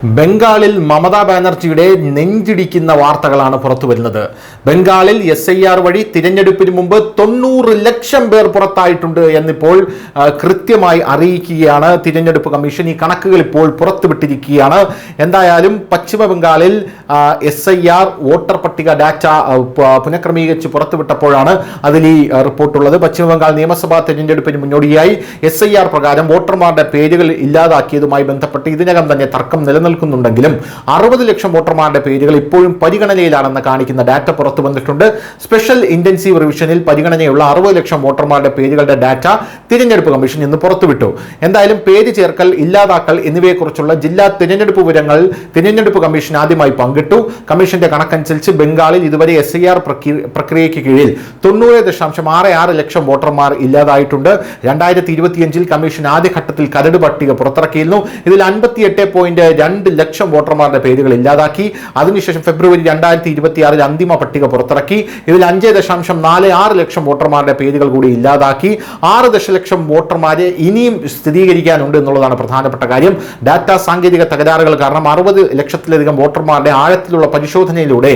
ബംഗാളിൽ മമതാ ബാനർജിയുടെ നെഞ്ചിടിക്കുന്ന വാർത്തകളാണ് പുറത്തുവരുന്നത്. ബംഗാളിൽ SIR വഴി തിരഞ്ഞെടുപ്പിന് മുമ്പ് 90 ലക്ഷം പേർ പുറത്തായിട്ടുണ്ട് എന്നിപ്പോൾ കൃത്യമായി അറിയിക്കുകയാണ് തിരഞ്ഞെടുപ്പ് കമ്മീഷൻ. ഈ കണക്കുകൾ ഇപ്പോൾ പുറത്തുവിട്ടിരിക്കുകയാണ്. എന്തായാലും പശ്ചിമ ബംഗാളിൽ SIR വോട്ടർ പട്ടിക ഡാറ്റ പുനഃക്രമീകരിച്ച് പുറത്തുവിട്ടപ്പോഴാണ് അതിൽ ഈ റിപ്പോർട്ടുള്ളത്. പശ്ചിമ ബംഗാൾ നിയമസഭാ തിരഞ്ഞെടുപ്പിന് മുന്നോടിയായി SIR പ്രകാരം വോട്ടർമാരുടെ പേരുകൾ ഇല്ലാതാക്കിയതുമായി ബന്ധപ്പെട്ട് ഇതിനകം തന്നെ തർക്കം നിലനിൽക്കുന്നുണ്ടെങ്കിലും 60 ലക്ഷം വോട്ടർമാരുടെ പേരുകൾ ഇപ്പോഴും പരിഗണനയിലാണെന്ന് കാണിക്കുന്ന ഡാറ്റ പുറത്തു വന്നിട്ടുണ്ട്. സ്പെഷ്യൽ ഇന്റൻസീവ് റിവിഷനിൽ പരിഗണനയുള്ള 60 ലക്ഷം വോട്ടർമാരുടെ പേരുകളുടെ ഡാറ്റ തിരഞ്ഞെടുപ്പ് കമ്മീഷൻ ഇന്ന് പുറത്തുവിട്ടു. എന്തായാലും പേര് ചേർക്കൽ, ഇല്ലാതാക്കൽ എന്നിവയെക്കുറിച്ചുള്ള ജില്ലാ തിരഞ്ഞെടുപ്പ് വിവരങ്ങൾ തിരഞ്ഞെടുപ്പ് കമ്മീഷൻ ആദ്യമായി പങ്കിട്ടു. കമ്മീഷന്റെ കണക്കനുസരിച്ച് ബംഗാളിൽ ഇതുവരെ SIR പ്രക്രിയയ്ക്ക് കീഴിൽ 90.66 ലക്ഷം വോട്ടർമാർ ഇല്ലാതായിട്ടുണ്ട്. 2025 കമ്മീഷൻ ആദ്യഘട്ടത്തിൽ കരട് പട്ടിക പുറത്തിറക്കിയിരുന്നു. ഇതിൽ 58.2 ലക്ഷം വോട്ടർമാരുടെ പേരുകൾ ഇല്ലാതാക്കി. അതിനുശേഷം ഫെബ്രുവരി 2026 അന്തിമ പട്ടിക പുറത്തിറക്കി. ഇതിൽ 5.46 ലക്ഷം വോട്ടർമാരുടെ പേരുകൾ കൂടി ഇല്ലാതാക്കി. 6 ദശലക്ഷം വോട്ടർമാരെ ഇനിയും സ്ഥിരീകരിക്കാനുണ്ട് എന്നുള്ളതാണ് പ്രധാനപ്പെട്ട കാര്യം. ഡാറ്റ സാങ്കേതിക തകരാറുകൾ കാരണം 60 ലക്ഷത്തിലധികം വോട്ടർമാരുടെ ആഴത്തിലുള്ള പരിശോധനയിലൂടെ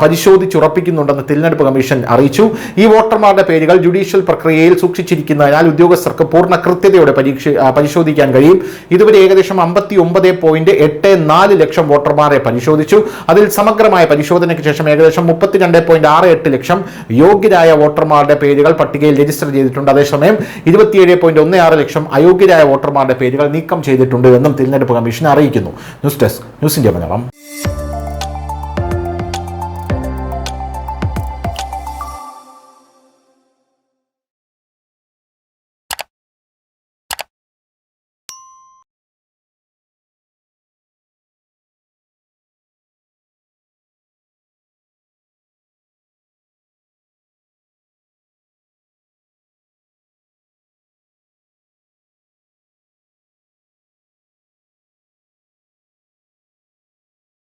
പരിശോധിച്ചുറപ്പിക്കുന്നുണ്ടെന്ന് തിരഞ്ഞെടുപ്പ് കമ്മീഷൻ അറിയിച്ചു. ഈ വോട്ടർമാരുടെ പേരുകൾ ജുഡീഷ്യൽ പ്രക്രിയയിൽ സൂക്ഷിച്ചിരിക്കുന്നതിനാൽ ഉദ്യോഗസ്ഥർക്ക് പൂർണ്ണ കൃത്യതയോടെ പരിശോധിക്കാൻ കഴിയും. ഇതുവരെ ഏകദേശം 59.84 ലക്ഷം വോട്ടർമാരെ പരിശോധിച്ചു. അതിൽ സമഗ്രമായ പരിശോധനയ്ക്ക് ശേഷം ഏകദേശം 32.68 ലക്ഷം യോഗ്യരായ വോട്ടർമാരുടെ പേരുകൾ പട്ടികയിൽ രജിസ്റ്റർ ചെയ്തിട്ടുണ്ട്. അതേസമയം 27.16 ലക്ഷം അയോഗ്യരായ വോട്ടർമാരുടെ പേരുകൾ നീക്കം ചെയ്തിട്ടുണ്ട് എന്നും തിരഞ്ഞെടുപ്പ് കമ്മീഷൻ അറിയിക്കുന്നു. News desk, news India Malayalam.